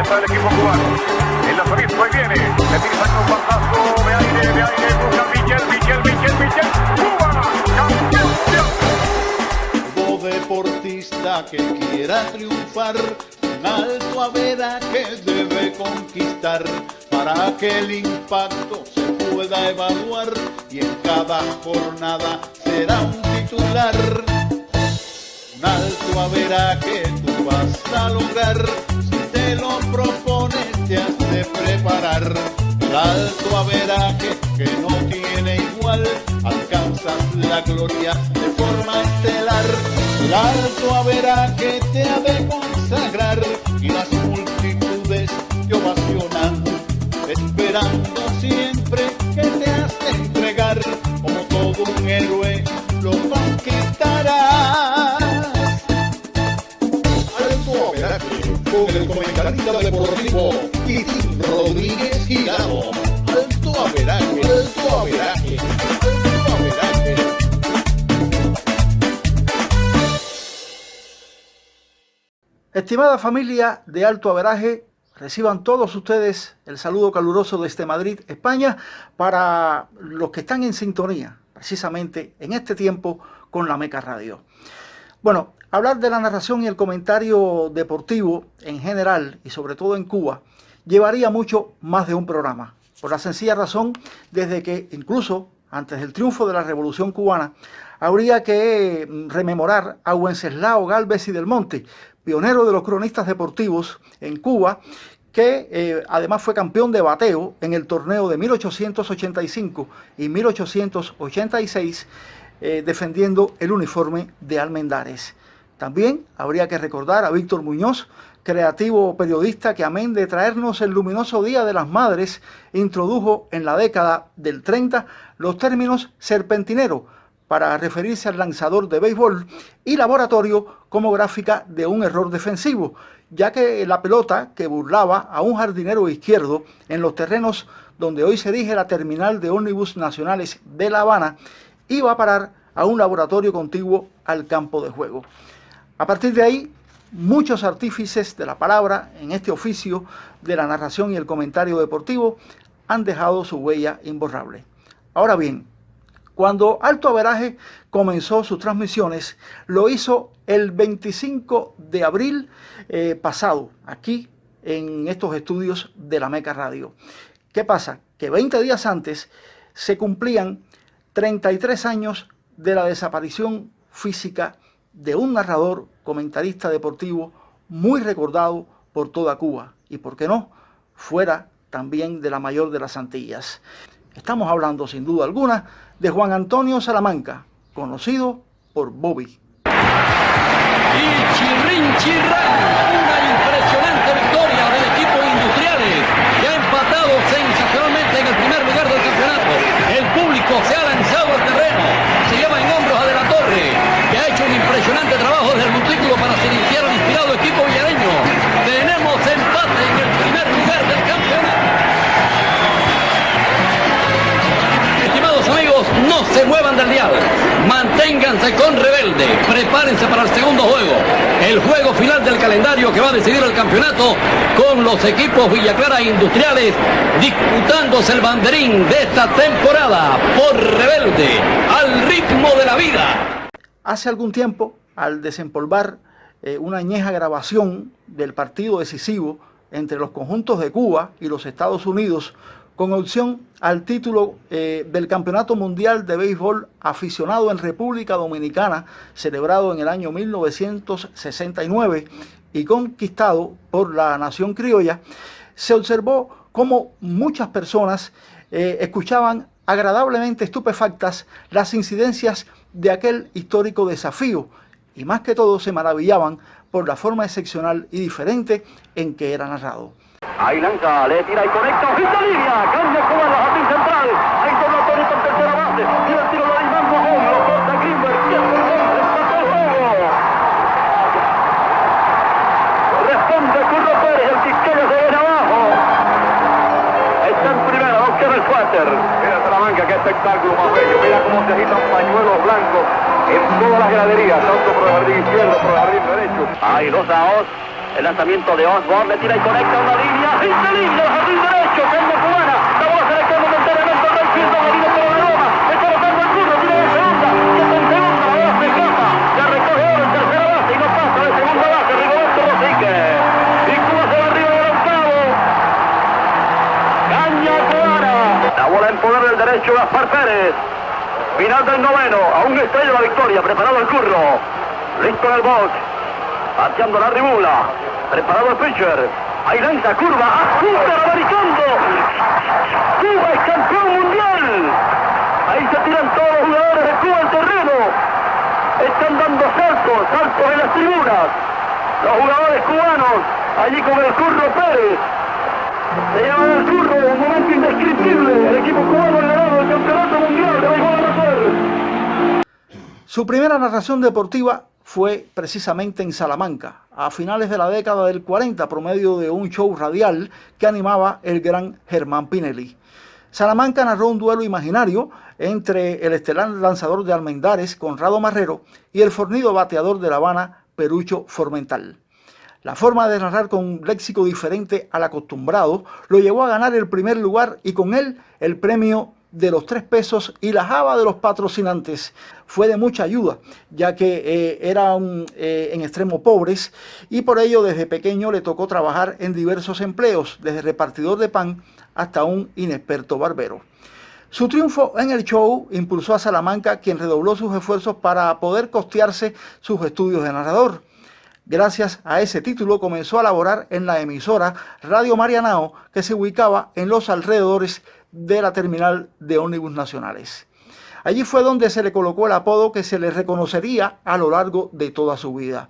para el equipo cubano. En la salida, ahí viene. Se tira un pasazo de aire, busca Michel. ¡Cuba! ¡Campeón! Todo deportista que quiera triunfar, un alto averaje debe conquistar para que el impacto se pueda evaluar y en cada jornada será un titular. Un alto averaje tú vas a lograr, si te lo propones te has de preparar. El alto averaje que no tiene igual, alcanzas la gloria de forma estelar. El alto averaje te ha de consagrar y las multitudes te ovacionan, esperando siempre que te has de entregar. Como todo un héroe lo conquistarás. Alto averaje con el comentarista deportivo Titín Rodríguez Girado. Alto averaje, alto averaje, alto averaje. Estimada familia de Alto Averaje, reciban todos ustedes el saludo caluroso desde Madrid, España, para los que están en sintonía, precisamente en este tiempo, con la Meca Radio. Bueno, hablar de la narración y el comentario deportivo en general, y sobre todo en Cuba, llevaría mucho más de un programa, por la sencilla razón desde que incluso antes del triunfo de la Revolución Cubana, habría que rememorar a Wenceslao Gálvez y del Monte, pionero de los cronistas deportivos en Cuba, que además fue campeón de bateo en el torneo de 1885 y 1886, defendiendo el uniforme de Almendares. También habría que recordar a Víctor Muñoz, creativo periodista que, amén de traernos el luminoso Día de las Madres, introdujo en la década del 30 los términos serpentinero para referirse al lanzador de béisbol y laboratorio como gráfica de un error defensivo, ya que la pelota que burlaba a un jardinero izquierdo en los terrenos donde hoy se dirige la terminal de ómnibus nacionales de La Habana iba a parar a un laboratorio contiguo al campo de juego. A partir de ahí, muchos artífices de la palabra en este oficio de la narración y el comentario deportivo han dejado su huella imborrable. Ahora bien, cuando Alto Averaje comenzó sus transmisiones, lo hizo el 25 de abril pasado, aquí en estos estudios de la Meca Radio. ¿Qué pasa? Que 20 días antes se cumplían 33 años de la desaparición física de un narrador, comentarista deportivo muy recordado por toda Cuba y, por qué no, fuera también de la mayor de las Antillas. Estamos hablando, sin duda alguna, de Juan Antonio Salamanca, conocido por Bobby. Y chirrán, una impresionante victoria del equipo Industriales, que ha empatado sensacionalmente en el primer lugar del campeonato. El público se ha lanzado al terreno, se lleva en hombros a De la Torre, que ha hecho un impresionante trabajo desde el montículo para iniciar al inspirado equipo villareño. Tenemos empate en el primer lugar del campeonato. Estimados amigos, no se muevan del dial, manténganse con Rebelde, prepárense para el segundo juego, el juego final del calendario que va a decidir el campeonato, con los equipos Villa Clara e Industriales disputándose el banderín de esta temporada por Rebelde, al ritmo de la vida. Hace algún tiempo, al desempolvar una añeja grabación del partido decisivo entre los conjuntos de Cuba y los Estados Unidos, con opción al título del Campeonato Mundial de Béisbol Aficionado en República Dominicana, celebrado en el año 1969 y conquistado por la nación criolla, se observó cómo muchas personas escuchaban agradablemente estupefactas las incidencias de aquel histórico desafío y más que todo se maravillaban por la forma excepcional y diferente en que era narrado. Ahí lanza, le tira y conecta, ¡Ojita línea! Cambia Cuba en la jardín central. Ahí torna Tony con tercera base. Tira el tiro de Iván Mojón, lo corta Greenberg. Tiempo el gol, empató el juego. Responde Curro Pérez, el Quisqueya se viene abajo. Está en primera, no queda el cuáter. Mira Salamanca, qué espectáculo más bello. Mira cómo se agitan pañuelos blancos en todas las graderías, tanto por el jardín izquierdo, por el jardín derecho. Ahí 2-2. El lanzamiento de Osborne, le tira y conecta una línea. Increíble, el jardín derecho, caña cubana. La bola se le queda momentáneamente al Rayfield, la viene por la loma. Está botando el curro, tira de segunda. Y está en segunda, la bola se escapa. La recoge ahora en tercera base y no pasa de segunda base. Rigoberto Rosique. Y Cuba se va arriba del octavo. Caña cubana. La bola en poder del derecho, Gaspar Pérez. Final del noveno, aún estrella la victoria, preparado el curro. Listo en el box. Bateando la Ribula, preparado el pitcher, ahí lanza curva, azúcar americano, Cuba es campeón mundial, ahí se tiran todos los jugadores de Cuba al terreno, están dando saltos en las tribunas, los jugadores cubanos, allí con el Curro Pérez, se llevan el curro, un momento indescriptible, el equipo cubano ha ganado el campeonato mundial de béisbol amateur. Su primera narración deportiva fue precisamente en Salamanca, a finales de la década del 40, por medio de un show radial que animaba el gran Germán Pinelli. Salamanca narró un duelo imaginario entre el estelar lanzador de Almendares, Conrado Marrero, y el fornido bateador de La Habana, Perucho Formental. La forma de narrar con un léxico diferente al acostumbrado lo llevó a ganar el primer lugar y con él el premio de los 3 pesos y la java de los patrocinantes. Fue de mucha ayuda, ya que eran en extremo pobres y por ello desde pequeño le tocó trabajar en diversos empleos, desde repartidor de pan hasta un inexperto barbero. Su triunfo en el show impulsó a Salamanca, quien redobló sus esfuerzos para poder costearse sus estudios de narrador. Gracias a ese título comenzó a laborar en la emisora Radio Marianao, que se ubicaba en los alrededores de la terminal de ómnibus nacionales. Allí fue donde se le colocó el apodo que se le reconocería a lo largo de toda su vida.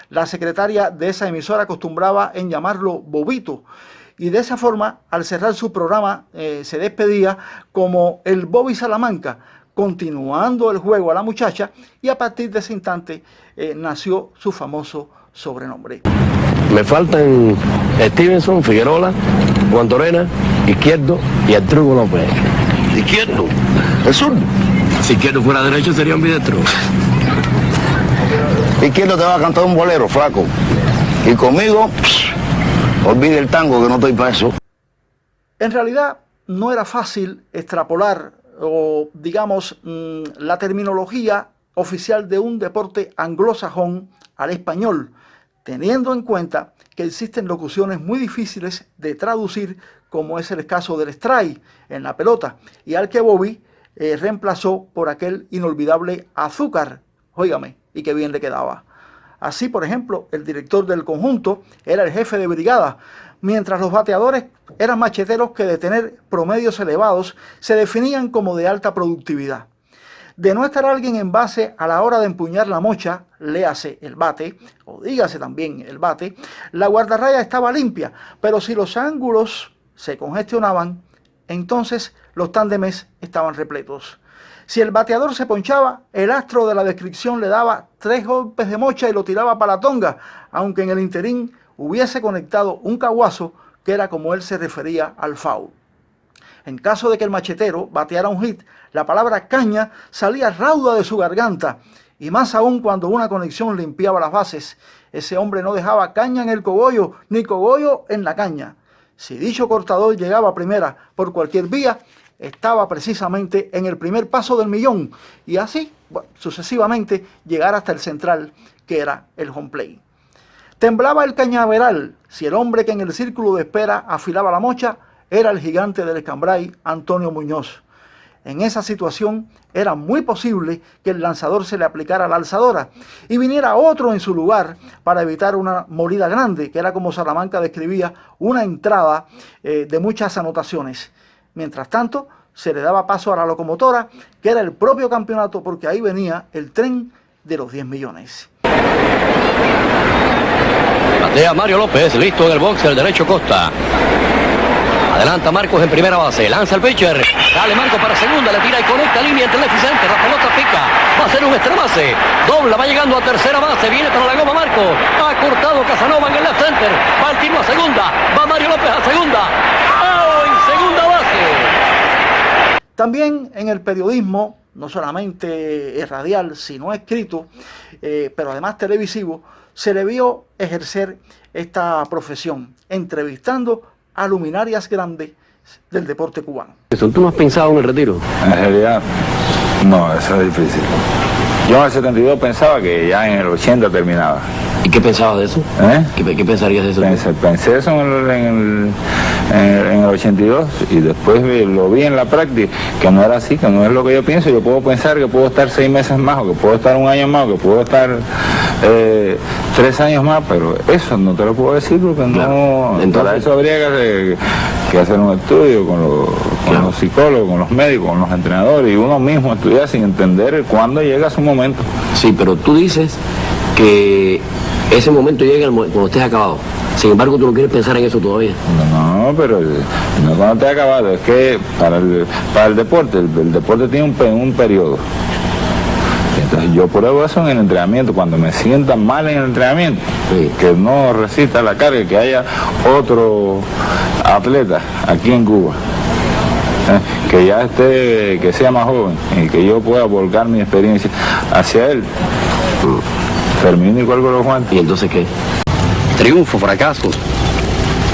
La secretaria de esa emisora acostumbraba en llamarlo Bobito, y de esa forma, al cerrar su programa, se despedía como el Bobby Salamanca, continuando el juego a la muchacha, y a partir de ese instante nació su famoso sobrenombre. Me faltan Stevenson, Figueroa, Juan Torena, Izquierdo y Arturo López. ¿Izquierdo? ¿Es zurdo? Si Izquierdo fuera derecho sería un bidestro. Izquierdo te va a cantar un bolero, flaco. Y conmigo, olvide el tango, que no estoy para eso. En realidad no era fácil extrapolar o digamos la terminología oficial de un deporte anglosajón al español, teniendo en cuenta que existen locuciones muy difíciles de traducir, como es el caso del strike en la pelota, y al que Bobby reemplazó por aquel inolvidable azúcar, óigame, y que bien le quedaba. Así, por ejemplo, el director del conjunto era el jefe de brigada, mientras los bateadores eran macheteros que de tener promedios elevados se definían como de alta productividad. De no estar alguien en base a la hora de empuñar la mocha, léase el bate, o dígase también el bate, la guardarraya estaba limpia, pero si los ángulos se congestionaban, entonces los tándemes estaban repletos. Si el bateador se ponchaba, el astro de la descripción le daba 3 golpes de mocha y lo tiraba para la tonga, aunque en el interín hubiese conectado un caguazo, que era como él se refería al foul. En caso de que el machetero bateara un hit, la palabra caña salía rauda de su garganta, y más aún cuando una conexión limpiaba las bases. Ese hombre no dejaba caña en el cogollo, ni cogollo en la caña. Si dicho cortador llegaba a primera por cualquier vía, estaba precisamente en el primer paso del millón, y así, sucesivamente, llegar hasta el central, que era el home plate. Temblaba el cañaveral si el hombre que en el círculo de espera afilaba la mocha era el gigante del escambray, Antonio Muñoz. En esa situación era muy posible que el lanzador se le aplicara la alzadora y viniera otro en su lugar para evitar una molida grande, que era como Salamanca describía, una entrada de muchas anotaciones. Mientras tanto, se le daba paso a la locomotora, que era el propio campeonato, porque ahí venía el tren de los 10 millones. Batea Mario López, listo en el box, el derecho Costa. Adelanta Marcos en primera base, lanza el pitcher, sale Marcos para segunda, le tira y conecta línea entre left y center, la pelota pica, va a ser un extra base, dobla, va llegando a tercera base, viene para la goma Marcos, ha cortado Casanova en el left center, va el tiro a segunda, va Mario López a segunda, ¡oh! En segunda base. También en el periodismo no solamente radial, sino escrito, pero además televisivo, se le vio ejercer esta profesión, entrevistando a luminarias grandes del deporte cubano. ¿Tú no has pensado en el retiro? En realidad, no, eso es difícil. Yo en el 72 pensaba que ya en el 80 terminaba. ¿Y qué pensabas de eso? ¿Qué pensarías de eso? Pensé eso en el 82 y después lo vi en la práctica, que no era así, que no es lo que yo pienso. Yo puedo pensar que puedo estar 6 meses más, o que puedo estar 1 año más, o que puedo estar 3 años más, pero eso no te lo puedo decir porque claro. No. Entonces, para eso habría que hacer un estudio con los psicólogos, con los médicos, con los entrenadores y uno mismo estudiar sin entender cuándo llega su momento. Sí, pero tú dices que ese momento llega cuando estés acabado. Sin embargo, tú no quieres pensar en eso todavía. No, pero no cuando estés acabado. Es que para el deporte, el deporte tiene un periodo. Entonces yo pruebo eso en el entrenamiento. Cuando me sienta mal en el entrenamiento, sí, que no resista la carga, que haya otro atleta aquí en Cuba, que ya esté, que sea más joven y que yo pueda volcar mi experiencia hacia él. Termino igual con los guantes. ¿Y entonces qué? Triunfo, fracasos,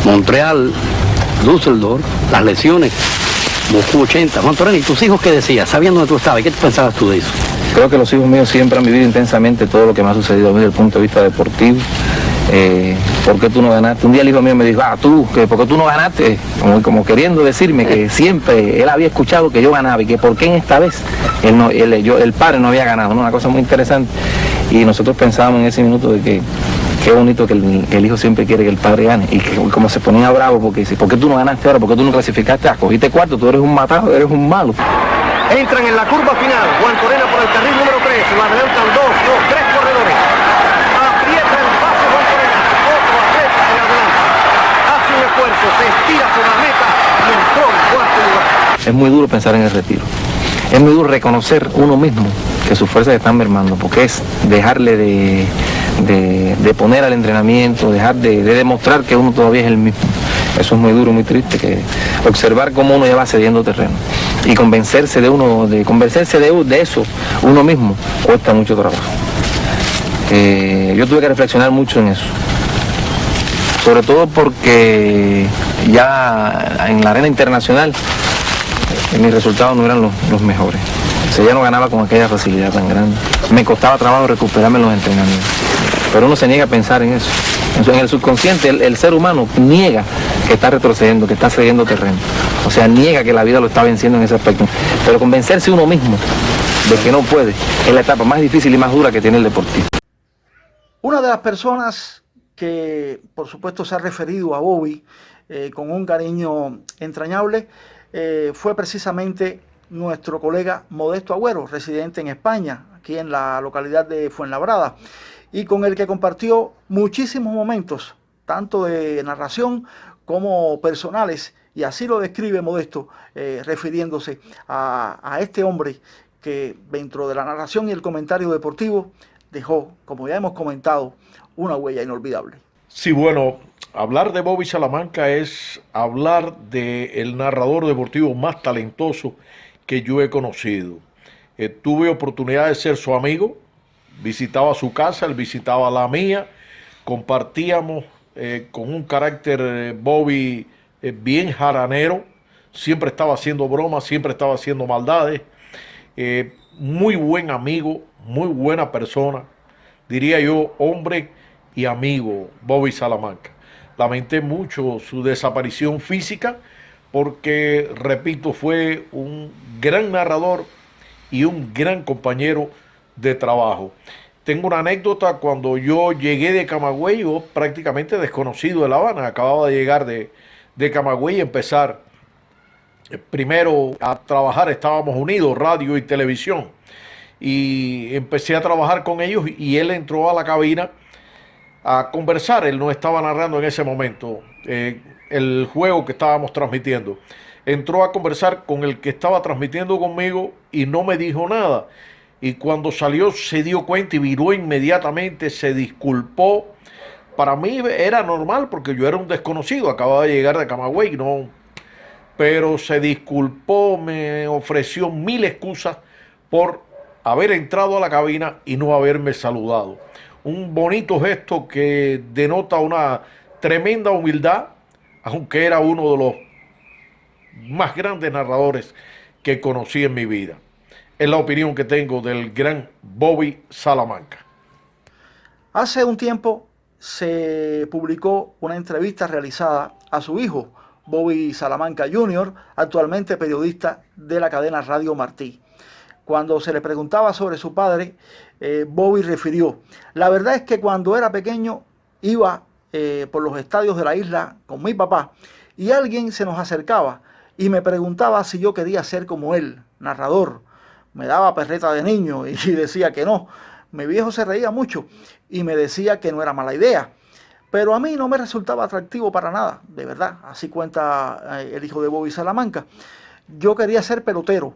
Montreal, Düsseldorf, las lesiones, Moscú 80. Juan Torena, ¿y tus hijos qué decías? Sabiendo dónde tú estabas, ¿qué pensabas tú de eso? Creo que los hijos míos siempre han vivido intensamente todo lo que me ha sucedido a mí desde el punto de vista deportivo. ¿Por qué tú no ganaste? Un día el hijo mío me dijo, ¿por qué tú no ganaste? Como queriendo decirme que siempre él había escuchado que yo ganaba y que por qué en esta vez el padre no había ganado, ¿no? Una cosa muy interesante. Y nosotros pensábamos en ese minuto de que qué bonito que el hijo siempre quiere que el padre gane. Y que como se ponía bravo porque dice, ¿por qué tú no ganaste ahora? ¿Por qué tú no clasificaste? Cogiste cuarto, tú eres un matado, eres un malo. Entran en la curva final. Juan Torena por el carril número 3. Lo adelantan 2, 3 corredores. Aprieta el pase Juan Torena. Otro atleta se le adelanta. Hace un esfuerzo, se estira por la meta y entró en cuarto lugar. Es muy duro pensar en el retiro. Es muy duro reconocer uno mismo que sus fuerzas están mermando, porque es dejarle de poner al entrenamiento, dejar de demostrar que uno todavía es el mismo. Eso es muy duro, muy triste, que observar cómo uno ya va cediendo terreno. Y convencerse de eso uno mismo cuesta mucho trabajo. Yo tuve que reflexionar mucho en eso. Sobre todo porque ya en la arena internacional mis resultados no eran los mejores. O sea, ya no ganaba con aquella facilidad tan grande. Me costaba trabajo recuperarme en los entrenamientos. Pero uno se niega a pensar en eso. En el subconsciente el ser humano niega que está retrocediendo, que está cediendo terreno. O sea, niega que la vida lo está venciendo en ese aspecto. Pero convencerse uno mismo de que no puede es la etapa más difícil y más dura que tiene el deportista. Una de las personas que, por supuesto, se ha referido a Bobby con un cariño entrañable fue precisamente nuestro colega Modesto Agüero, residente en España, aquí en la localidad de Fuenlabrada, y con el que compartió muchísimos momentos, tanto de narración como personales, y así lo describe Modesto, refiriéndose a este hombre que dentro de la narración y el comentario deportivo dejó, como ya hemos comentado, una huella inolvidable. Sí, bueno, hablar de Bobby Salamanca es hablar del narrador deportivo más talentoso que yo he conocido. Tuve oportunidad de ser su amigo, visitaba su casa, él visitaba la mía, compartíamos con un carácter Bobby bien jaranero, siempre estaba haciendo bromas, siempre estaba haciendo maldades, muy buen amigo, muy buena persona, diría yo, hombre y amigo, Bobby Salamanca. Lamenté mucho su desaparición física porque, repito, fue un gran narrador y un gran compañero de trabajo. Tengo una anécdota: cuando yo llegué de Camagüey, yo prácticamente desconocido de La Habana, acababa de llegar de Camagüey y empezar primero a trabajar, estábamos unidos, radio y televisión, y empecé a trabajar con ellos y él entró a la cabina a conversar. Él no estaba narrando en ese momento el juego que estábamos transmitiendo. Entró a conversar con el que estaba transmitiendo conmigo y no me dijo nada. Y cuando salió se dio cuenta y viró inmediatamente, se disculpó. Para mí era normal porque yo era un desconocido, acababa de llegar de Camagüey, no. Pero se disculpó, me ofreció 1000 excusas por haber entrado a la cabina y no haberme saludado. Un bonito gesto que denota una tremenda humildad, aunque era uno de los más grandes narradores que conocí en mi vida. Es la opinión que tengo del gran Bobby Salamanca. Hace un tiempo se publicó una entrevista realizada a su hijo, Bobby Salamanca Jr., actualmente periodista de la cadena Radio Martí. Cuando se le preguntaba sobre su padre, Bobby refirió: la verdad es que cuando era pequeño iba por los estadios de la isla con mi papá y alguien se nos acercaba y me preguntaba si yo quería ser como él, narrador. Me daba perreta de niño y decía que no. Mi viejo se reía mucho y me decía que no era mala idea. Pero a mí no me resultaba atractivo para nada, de verdad. Así cuenta el hijo de Bobby Salamanca. Yo quería ser pelotero,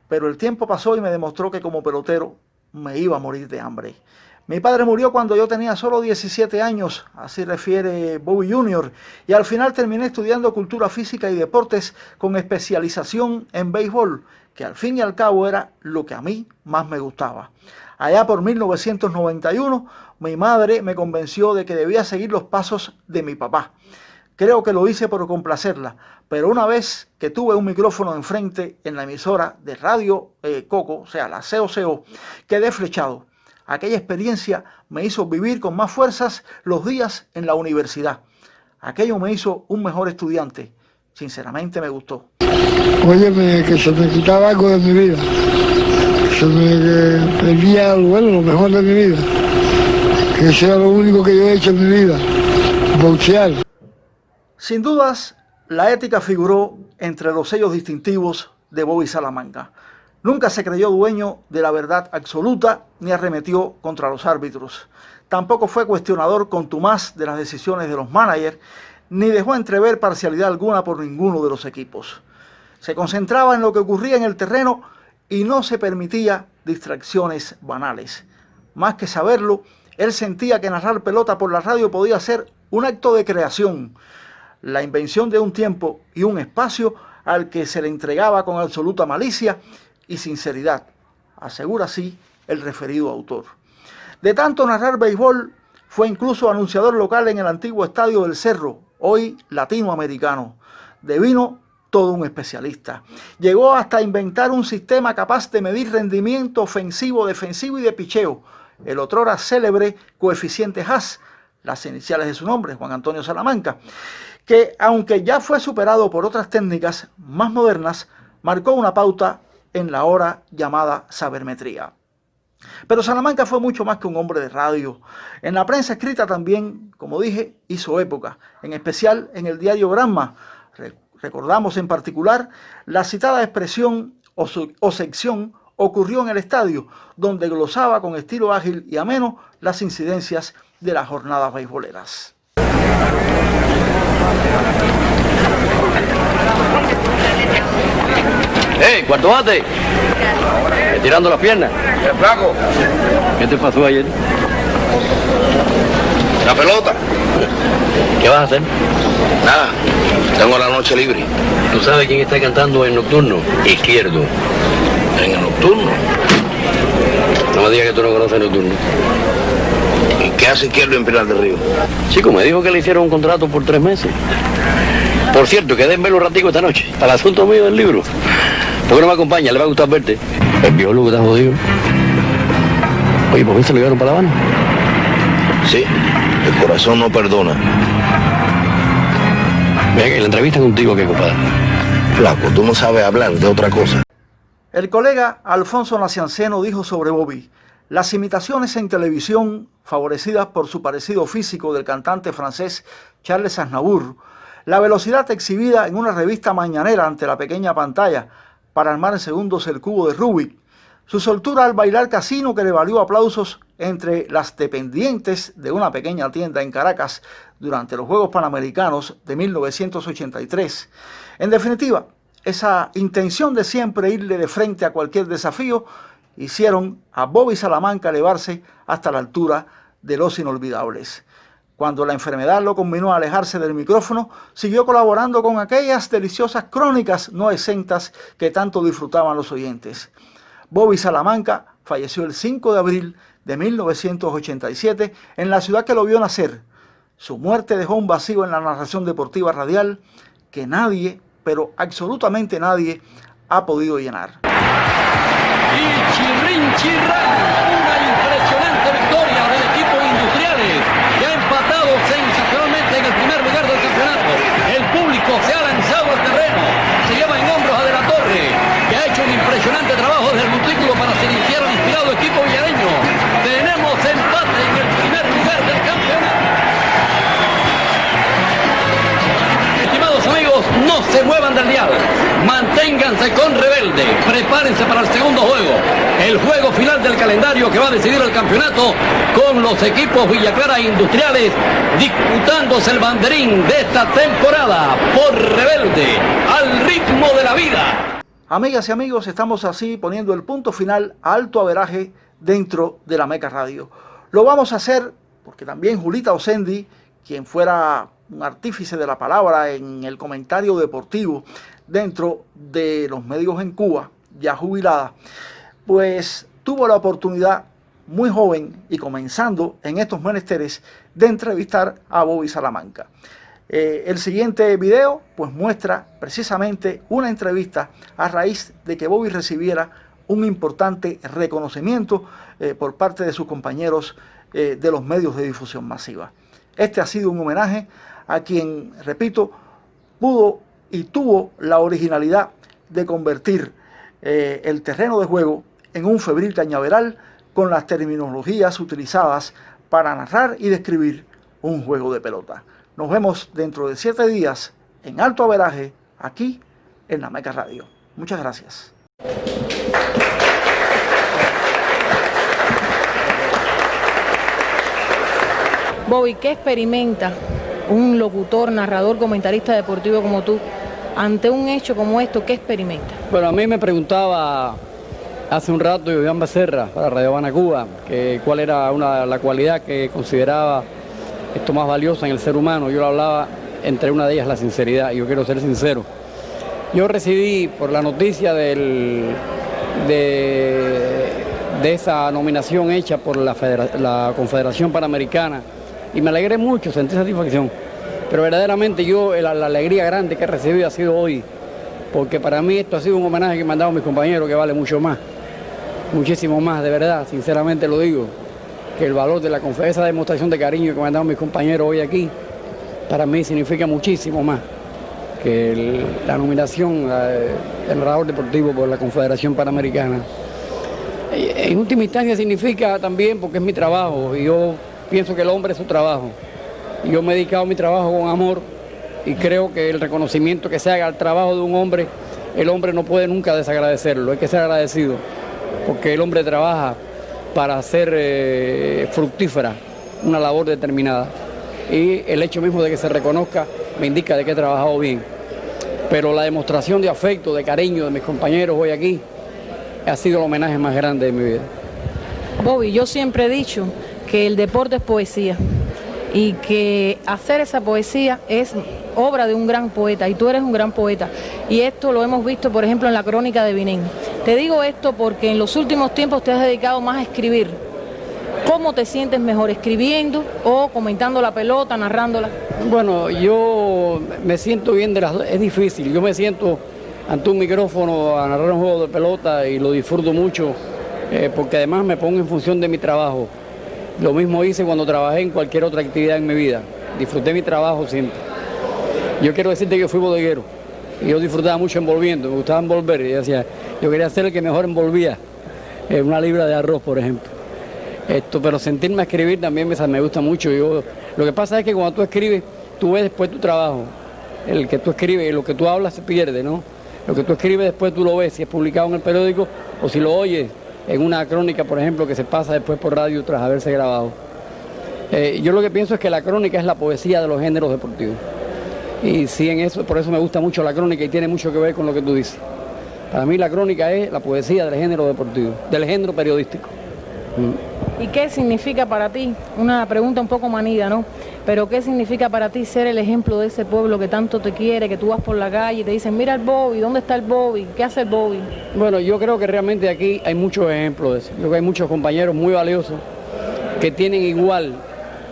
pero el tiempo pasó y me demostró que como pelotero me iba a morir de hambre. Mi padre murió cuando yo tenía solo 17 años, así refiere Bobby Jr., y al final terminé estudiando cultura física y deportes con especialización en béisbol, que al fin y al cabo era lo que a mí más me gustaba. Allá por 1991, mi madre me convenció de que debía seguir los pasos de mi papá. Creo que lo hice por complacerla, pero una vez que tuve un micrófono enfrente en la emisora de Radio Coco, o sea, la COCO, quedé flechado. Aquella experiencia me hizo vivir con más fuerzas los días en la universidad. Aquello me hizo un mejor estudiante. Sinceramente me gustó. Óyeme, que se me quitaba algo de mi vida. Se me perdía lo mejor de mi vida. Que eso era lo único que yo he hecho en mi vida. Boxear. Sin dudas, la ética figuró entre los sellos distintivos de Bobby Salamanca. Nunca se creyó dueño de la verdad absoluta ni arremetió contra los árbitros. Tampoco fue cuestionador contumaz de las decisiones de los managers, ni dejó entrever parcialidad alguna por ninguno de los equipos. Se concentraba en lo que ocurría en el terreno y no se permitía distracciones banales. Más que saberlo, él sentía que narrar pelota por la radio podía ser un acto de creación, la invención de un tiempo y un espacio al que se le entregaba con absoluta malicia y sinceridad, asegura así el referido autor. De tanto narrar béisbol, fue incluso anunciador local en el antiguo Estadio del Cerro, hoy latinoamericano. De vino, todo un especialista. Llegó hasta inventar un sistema capaz de medir rendimiento ofensivo, defensivo y de picheo, el otrora célebre coeficiente Haas, las iniciales de su nombre, Juan Antonio Salamanca, que aunque ya fue superado por otras técnicas más modernas, marcó una pauta en la ahora llamada sabermetría. Pero Salamanca fue mucho más que un hombre de radio. En la prensa escrita también, como dije, hizo época, en especial en el diario Granma. Recordamos en particular la citada expresión o sección ocurrió en el estadio, donde glosaba con estilo ágil y ameno las incidencias de las jornadas beisboleras. ¡Hey, cuarto bate! Tirando las piernas. ¿Qué, flaco? ¿Qué te pasó ayer? La pelota. ¿Qué vas a hacer? Nada, tengo la noche libre. ¿Tú sabes quién está cantando en nocturno? Izquierdo. ¿En el nocturno? No me digas que tú no conoces el nocturno. ¿Y qué hace Izquierdo en Pinar del Río? Chico, me dijo que le hicieron un contrato por 3 meses. Por cierto, quedé en verlo un ratico esta noche, para el asunto mío del libro. ¿Por qué no me acompaña? Le va a gustar verte. El biólogo está jodido. Oye, ¿por qué se lo llevaron para La Habana? Sí, el corazón no perdona. Mira que la entrevista contigo, ¿qué, compadre? Flaco, tú no sabes hablar de otra cosa. El colega Alfonso Nacianceno dijo sobre Bobby: las imitaciones en televisión, favorecidas por su parecido físico del cantante francés Charles Aznavour, la velocidad exhibida en una revista mañanera ante la pequeña pantalla para armar en segundos el cubo de Rubik, su soltura al bailar casino que le valió aplausos entre las dependientes de una pequeña tienda en Caracas durante los Juegos Panamericanos de 1983. En definitiva, esa intención de siempre irle de frente a cualquier desafío hicieron a Bobby Salamanca elevarse hasta la altura de los inolvidables. Cuando la enfermedad lo conminó a alejarse del micrófono, siguió colaborando con aquellas deliciosas crónicas no exentas que tanto disfrutaban los oyentes. Bobby Salamanca falleció el 5 de abril de 1987 en la ciudad que lo vio nacer. Su muerte dejó un vacío en la narración deportiva radial que nadie, pero absolutamente nadie, ha podido llenar. Y Chirrán, una impresionante victoria del equipo Industriales, que ha empatado sensacionalmente en el primer lugar del campeonato. El público se ha lanzado al terreno, se lleva en hombros a De la Torre, que ha hecho un impresionante trabajo desde el montículo para iniciar al inspirado equipo villareño. Tenemos empate en el primer lugar del campeonato. Estimados amigos, no se muevan del dial. Manténganse con Rebelde, prepárense para el segundo juego, el juego final del calendario que va a decidir el campeonato con los equipos Villa Clara e Industriales disputándose el banderín de esta temporada por Rebelde, al ritmo de la vida. Amigas y amigos, estamos así poniendo el punto final a Alto Averaje dentro de la Meca Radio. Lo vamos a hacer porque también Julita Osendi, quien fuera un artífice de la palabra en el comentario deportivo dentro de los medios en Cuba, ya jubilada, pues tuvo la oportunidad muy joven y comenzando en estos menesteres de entrevistar a Bobby Salamanca. El siguiente video pues muestra precisamente una entrevista a raíz de que Bobby recibiera un importante reconocimiento por parte de sus compañeros de los medios de difusión masiva. Este ha sido un homenaje a quien, repito, pudo y tuvo la originalidad de convertir el terreno de juego en un febril cañaveral con las terminologías utilizadas para narrar y describir un juego de pelota. Nos vemos dentro de 7 días en Alto Averaje, aquí en la Meca Radio. Muchas gracias. Bobby, ¿qué experimenta un locutor, narrador, comentarista deportivo como tú ante un hecho como esto? ¿Qué experimenta? Bueno, a mí me preguntaba hace un rato Iván Becerra para Radio Habana, Cuba, que cuál era la cualidad que consideraba esto más valiosa en el ser humano. Yo lo hablaba, entre una de ellas la sinceridad, y yo quiero ser sincero. Yo recibí por la noticia de esa nominación hecha por la Confederación Panamericana, y me alegré mucho, sentí satisfacción, pero verdaderamente yo la alegría grande que he recibido ha sido hoy, porque para mí esto ha sido un homenaje que me han dado mis compañeros que vale mucho más, muchísimo más, de verdad, sinceramente lo digo, que el valor de esa demostración de cariño que me han dado mis compañeros hoy aquí, para mí significa muchísimo más que la nominación del narrador deportivo por la Confederación Panamericana. En última instancia significa también porque es mi trabajo, y yo pienso que el hombre es su trabajo. Yo me he dedicado a mi trabajo con amor, y creo que el reconocimiento que se haga al trabajo de un hombre, el hombre no puede nunca desagradecerlo, hay que ser agradecido, porque el hombre trabaja para hacer fructífera una labor determinada, y el hecho mismo de que se reconozca me indica de que he trabajado bien. Pero la demostración de afecto, de cariño de mis compañeros hoy aquí ha sido el homenaje más grande de mi vida. Bobby, yo siempre he dicho que el deporte es poesía y que hacer esa poesía es obra de un gran poeta, y tú eres un gran poeta, y esto lo hemos visto por ejemplo en la crónica de Vinén. Te digo esto porque en los últimos tiempos te has dedicado más a escribir. ¿Cómo te sientes mejor, escribiendo o comentando la pelota, narrándola? Bueno, yo me siento bien de las dos, es difícil, yo me siento ante un micrófono a narrar un juego de pelota y lo disfruto mucho, porque además me pongo en función de mi trabajo. Lo mismo hice cuando trabajé en cualquier otra actividad en mi vida, disfruté mi trabajo siempre. Yo quiero decirte que yo fui bodeguero, y yo disfrutaba mucho envolviendo, me gustaba envolver, y yo quería ser el que mejor envolvía una libra de arroz, por ejemplo. Pero sentirme a escribir también me gusta mucho. Lo que pasa es que cuando tú escribes, tú ves después tu trabajo. El que tú escribes, lo que tú hablas se pierde, ¿no? Lo que tú escribes después tú lo ves, si es publicado en el periódico o si lo oyes en una crónica, por ejemplo, que se pasa después por radio tras haberse grabado. Yo lo que pienso es que la crónica es la poesía de los géneros deportivos. Y sí, por eso me gusta mucho la crónica y tiene mucho que ver con lo que tú dices. Para mí la crónica es la poesía del género deportivo, del género periodístico. ¿Y qué significa para ti? Una pregunta un poco manida, ¿no? pero ¿qué significa para ti ser el ejemplo de ese pueblo que tanto te quiere, que tú vas por la calle y te dicen, mira el Bobby, ¿dónde está el Bobby? ¿Qué hace el Bobby? Bueno, yo creo que realmente aquí hay muchos ejemplos de eso. Yo creo que hay muchos compañeros muy valiosos que tienen igual,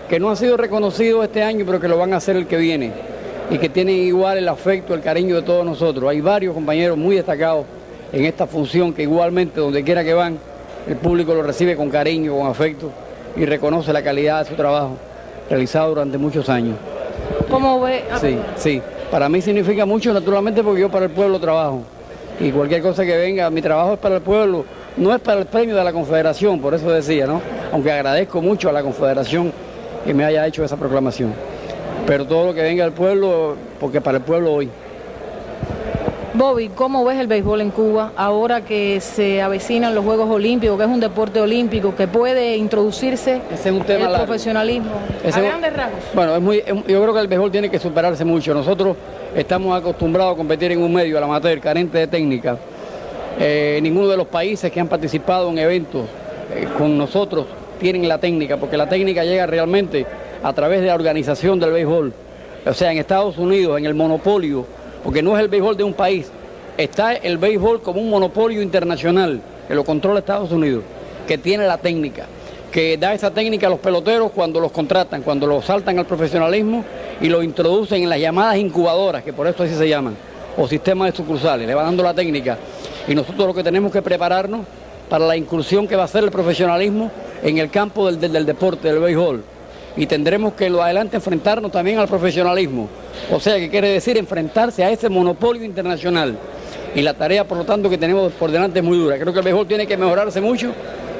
que no han sido reconocidos este año, pero que lo van a hacer el que viene, y que tienen igual el afecto, el cariño de todos nosotros. Hay varios compañeros muy destacados en esta función que igualmente, donde quiera que van, el público lo recibe con cariño, con afecto, y reconoce la calidad de su trabajo realizado durante muchos años. ¿Cómo ve? Sí, sí. Para mí significa mucho, naturalmente, porque yo para el pueblo trabajo. Y cualquier cosa que venga, mi trabajo es para el pueblo, no es para el premio de la Confederación, por eso decía, ¿no? Aunque agradezco mucho a la Confederación que me haya hecho esa proclamación. Pero todo lo que venga del pueblo, porque para el pueblo hoy. Bobby, ¿cómo ves el béisbol en Cuba ahora que se avecinan los Juegos Olímpicos, que es un deporte olímpico, que puede introducirse Ese es un tema el largo. Profesionalismo? A grandes rasgos. Bueno, yo creo que el béisbol tiene que superarse mucho. Nosotros estamos acostumbrados a competir en un medio, el amateur, carente de técnica. Ninguno de los países que han participado en eventos con nosotros tienen la técnica, porque la técnica llega realmente a través de la organización del béisbol. O sea, en Estados Unidos, en el monopolio, porque no es el béisbol de un país, está el béisbol como un monopolio internacional, que lo controla Estados Unidos, que tiene la técnica, que da esa técnica a los peloteros cuando los contratan, cuando los saltan al profesionalismo y lo introducen en las llamadas incubadoras, que por eso así se llaman, o sistemas de sucursales, le va dando la técnica. Y nosotros lo que tenemos que prepararnos para la incursión que va a hacer el profesionalismo en el campo del deporte, del béisbol. Y tendremos que en lo adelante enfrentarnos también al profesionalismo. O sea, que quiere decir enfrentarse a ese monopolio internacional. Y la tarea, por lo tanto, que tenemos por delante es muy dura. Creo que el béisbol tiene que mejorarse mucho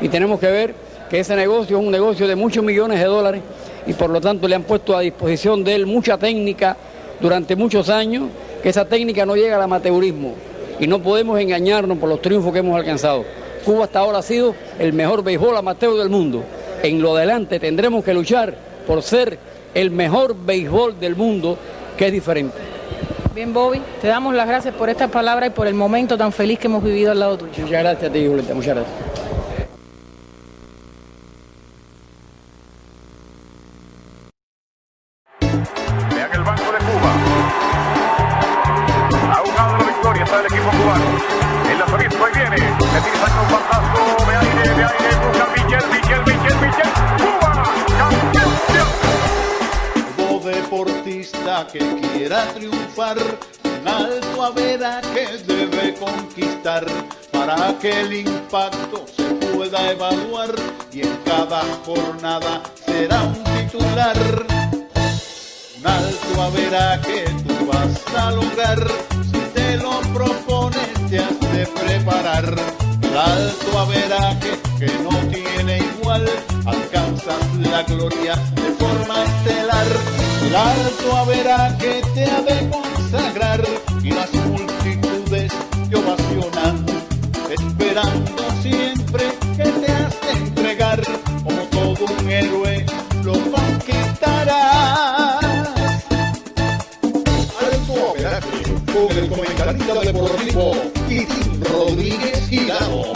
y tenemos que ver que ese negocio es un negocio de muchos millones de dólares y por lo tanto le han puesto a disposición de él mucha técnica durante muchos años, que esa técnica no llega al amateurismo y no podemos engañarnos por los triunfos que hemos alcanzado. Cuba hasta ahora ha sido el mejor béisbol amateur del mundo. En lo adelante tendremos que luchar por ser el mejor béisbol del mundo, que es diferente. Bien, Bobby, te damos las gracias por estas palabras y por el momento tan feliz que hemos vivido al lado tuyo. Muchas gracias a ti, Julieta, muchas gracias. Vean el banco de Cuba. A un lado de la victoria está el equipo cubano. El lanzamiento ahí viene. Le tiran un batazo de aire, busca Michel. ¡Cuba! ¡Campeón! Todo deportista que quiera triunfar, un alto averaje debe conquistar para que el impacto se pueda evaluar y en cada jornada será un titular. Un alto averaje tú vas a lograr, si te lo propones te has de preparar. El alto averaje que no tiene igual, alcanzas la gloria de forma estelar. El alto averaje te ha de consagrar y las multitudes te ovacionan, esperando siempre que te has de entregar. Como todo un héroe lo conquistarás. Alto averaje con el comentarista deportivo Titín Rodríguez Girado.